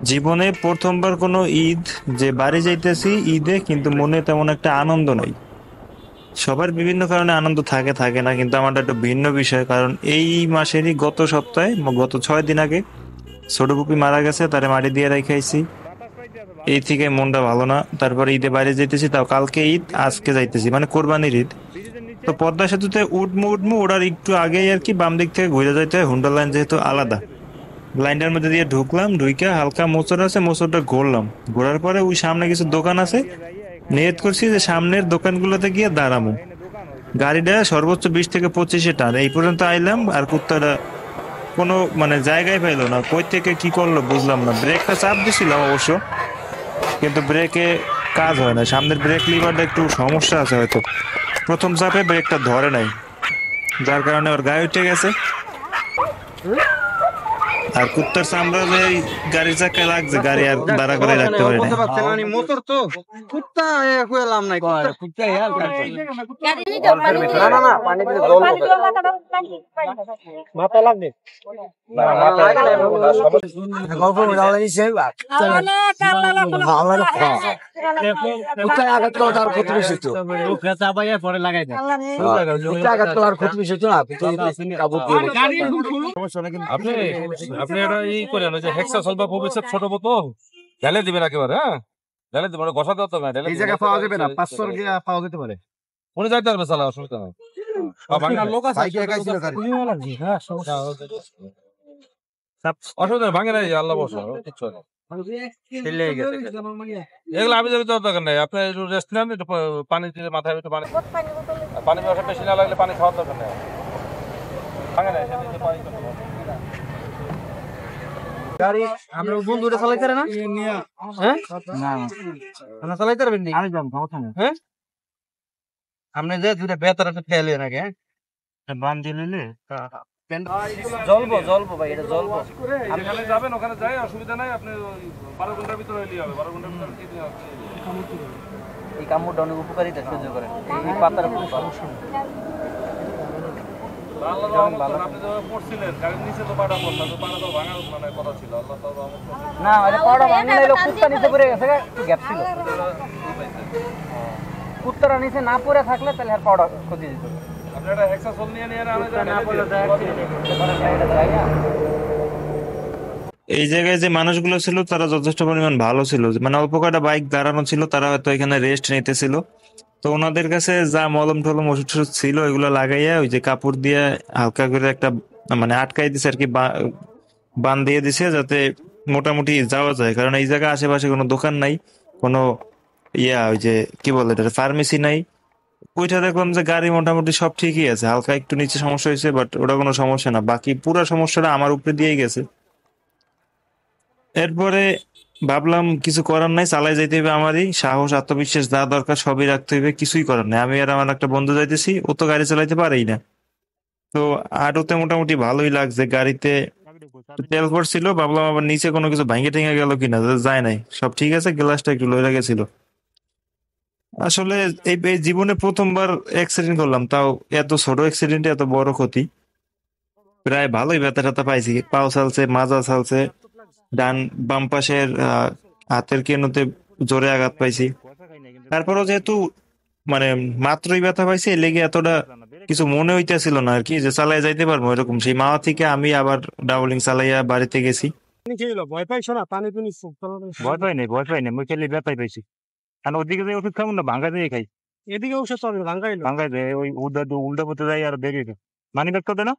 জীবনে প্রথমবার কোনো ঈদ যে বাড়ি যাইতেছি ঈদে, কিন্তু মনে তেমন একটা আনন্দ নাই। সবার বিভিন্ন কারণে আনন্দ থাকে থাকে না, কিন্তু আমারটা একটু ভিন্ন বিষয়। কারণ এই মাসেরই গত সপ্তাহে গত 6 দিন আগে ছোট পুপি মারা গেছে, তারে মাটি দিয়ে রেখে আইছি। এই থেকে মনটা ভালো না। তারপরে ঈদে বাইরে যাইতেছি, তাও কালকে ঈদ, আজকে যাইতেছি, মানে কোরবানির ঈদ। তো পদ্মা সেতুতে উঠমু উঠমু ওটার একটু আগেই আর কি বাম দিক থেকে ঘুরে যাইতে হয়, হুন্ডা লাইন যেহেতু আলাদা। লাইনটার মধ্যে দিয়ে ঢুকলাম, ঢুইকা হালকা মোচড় আছে, মোচড়টা ঘুরলাম। ঘোরার পরে ওই সামনে কিছু দোকান আছে, নিয়ত করছি যে সামনের দোকানগুলোতে গিয়ে দাঁড়ামু। গাড়িটা সর্বোচ্চ 20 থেকে 25 টান। এই পর্যন্ত আইলাম, আর কুত্তাটা কোনো মানে জায়গায় পাইলো না, কই থেকে কি করলো বুঝলাম না। ব্রেকটা চাপ দিছিলাম অবশ্য, কিন্তু ব্রেকে কাজ হয় না। সামনের ব্রেক লিভারটা একটু সমস্যা আছে হয়তো, প্রথম চাপে ব্রেকটা ধরে নাই, যার কারণে ওর গায়ে উঠে গেছে। আর কুত্তার চামড়া যে এই গাড়ির চাকায় লাগছে, গাড়ি আর দাঁড়া করে সমস্যা রাখতে নেই, ও পারি নাই। বলতে পারছে না, মোটর তো কুত্তা কুয়ালাম নাই না না না পানি দিয়ে জল মাথা লাগবে পরে লাগাই দেয় আপনি আপনি এটা ই করেন, ওই যে হেক্সাসল বা ভবিষ্যৎ ছোট বোতল ঢেলে দিবেন একেবারে। হ্যাঁ, ঢেলে দিবেন, ঘষা দিতে হবে না, ঢেলে এই দিবেন। জায়গায় পাওয়া যাবে না, 500 গিয়া পাওয়া যেতে পারে। উনি যাইতে পারবে, সালা অসুবিধা নাই। লোক আছে, অসুবিধা নেই, ভাঙে নাই, আল্লাহ বসা কিচ্ছু নেই। এগুলো আমি যাবি তো দরকার নেই, আপনি একটু রেস্ট নেন, একটু পানি দিয়ে মাথায় একটু পানি, পানি বেশি না লাগলে পানি খাওয়ার দরকার নেই। ভাঙে নাই, সেদিন পানি করতে হবে। গাড়ি আমরা বন্ধুরা চালাইতে পারে না? হ্যাঁ না আমরা চালাইতে পারবেন নি? আমি যাবো কথা না। হ্যাঁ আপনি যে দুইটা বেতার ফেলে নাকি? হ্যাঁ বান দিলে জ্বলবো ভাই, এটা জ্বলবো। আপনি ওখানে যাবেন, ওখানে যাই অসুবিধা নাই। আপনি 12 ঘন্টার ভিতরে হইলেই হবে। 12 ঘন্টার ভিতরে কি দিন আছে? এই কামড়টা অনেক উপকারিতা সহ্য করে। এই পাতার আল্লাহ রহমত, আপনি তো পড়ছিলেন গাড়ির নিচে, তো পাড়া পড়ছে, তো পাড়া তো ভাঙার মানে কথা ছিল। আল্লাহ তাআলা রহমত করছে। না আরে পাড়া ভাঙে নাইলো, কুত্তা নিচে পড়ে গেছে, একটু গ্যাপ ছিল। কুত্তারা নিচে না পড়ে থাকলে তাহলে আর পাড়া ক্ষতি যেত। আপনি একটা হেক্সাসল নিয়ে নিয়ে আনা যায়, না পড়লে এই জায়গায় যে মানুষগুলো ছিল তারা যথেষ্ট পরিমাণ ভালো ছিল, মানে অল্প কয়টা বাইক দাঁড়ানো ছিল, তারা হয়তো এখানে রেস্ট নিতেছিল। তো ওনাদের কাছে যা মলম টলম ওষুধ টষুধ ছিল ওইগুলো লাগাইয়া ওই যে কাপড় দিয়ে হালকা করে একটা মানে আটকাই দিছে আর কি, বান দিয়ে দিছে যাতে মোটামুটি যাওয়া যায়। কারণ এই জায়গায় আশেপাশে কোনো দোকান নাই, কোনো ওই যে কি বলে এটা, ফার্মেসি নাই। ওইটা দেখলাম যে গাড়ি মোটামুটি সব ঠিকই আছে, হালকা একটু নিচে সমস্যা হয়েছে, বাট ওটা কোনো সমস্যা না, বাকি পুরো সমস্যাটা আমার উপরে দিয়েই গেছে। এরপরে ভাবলাম কিছু করার নাই, চালাই যাইতে হবে। আমারই সাহস আত্মবিশ্বাস যা দরকার সবই রাখতে হবে, কিছুই করার নাই। আমি আর আমার একটা বন্ধু যাইতেছি, ও তো গাড়ি চালাইতে পারেই না। তো আটোতে মোটামুটি ভালোই লাগছে, গাড়িতে তেল পড়ছিল। ভাবলাম আবার নিচে কোনো কিছু ভাঙে টেঙে গেল কিনা, যায় নাই, সব ঠিক আছে। গ্লাসটা একটু লইরা গেছিল। আসলে এই জীবনে প্রথমবার অ্যাক্সিডেন্ট করলাম, তাও এত ছোট অ্যাক্সিডেন্টে এত বড় ক্ষতি। প্রায় ভালোই ব্যথা ট্যাথা পাইছি, পাও চালছে, মাজা চালছে, ডান বাম পাশের হাতের কেনুতে জোরে আঘাত পাইছি। তারপরও যেহেতু মানে মাত্রই ব্যথা পাইছি, এই লেগে এতটা কিছু মনে হইতেছিল না আর কি, যে চালাই যাইতে পারবো এরকম। সেই মাওয়া থেকে আমি আবার ডাবলিং চালাইয়া বাড়িতে গেছি। ভয় পাইছো না? পানি তো নিচ্ছ? ভয় পাই না, মুই খালি ব্যথাই পাইছি। আর ওদিকে যে ওষুধ খাবো না, ভাঙ্গা দিয়ে খাই। এদিকে ওষুধ চলবে, ভাঙ্গাইলো ভাঙ্গাই দেয়, ওই উল্টা পথে যাই আর বেরিয়ে মানি ব্যাগ তো দেয় না।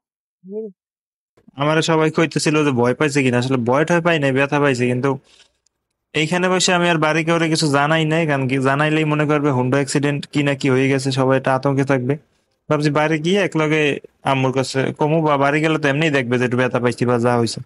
আমার সবাই কইতেছিল যে ভয় পাইছে কিনা, আসলে ভয় টয় পাই নাই, ব্যথা পাইছে। কিন্তু এইখানে বসে আমি আর বাড়ি কাউরে কিছু জানাই নাই, কারণ কি জানাইলেই মনে করবে হুন্ডা অ্যাক্সিডেন্ট কি না কি হয়ে গেছে, সবাই একটা আতঙ্কে থাকবে। ভাবছি বাইরে গিয়ে একলগে আম্মুর কাছে কমু, বা বাড়ি গেলে তো এমনিই দেখবে যে একটু ব্যথা পাইছি বা যা হয়েছে।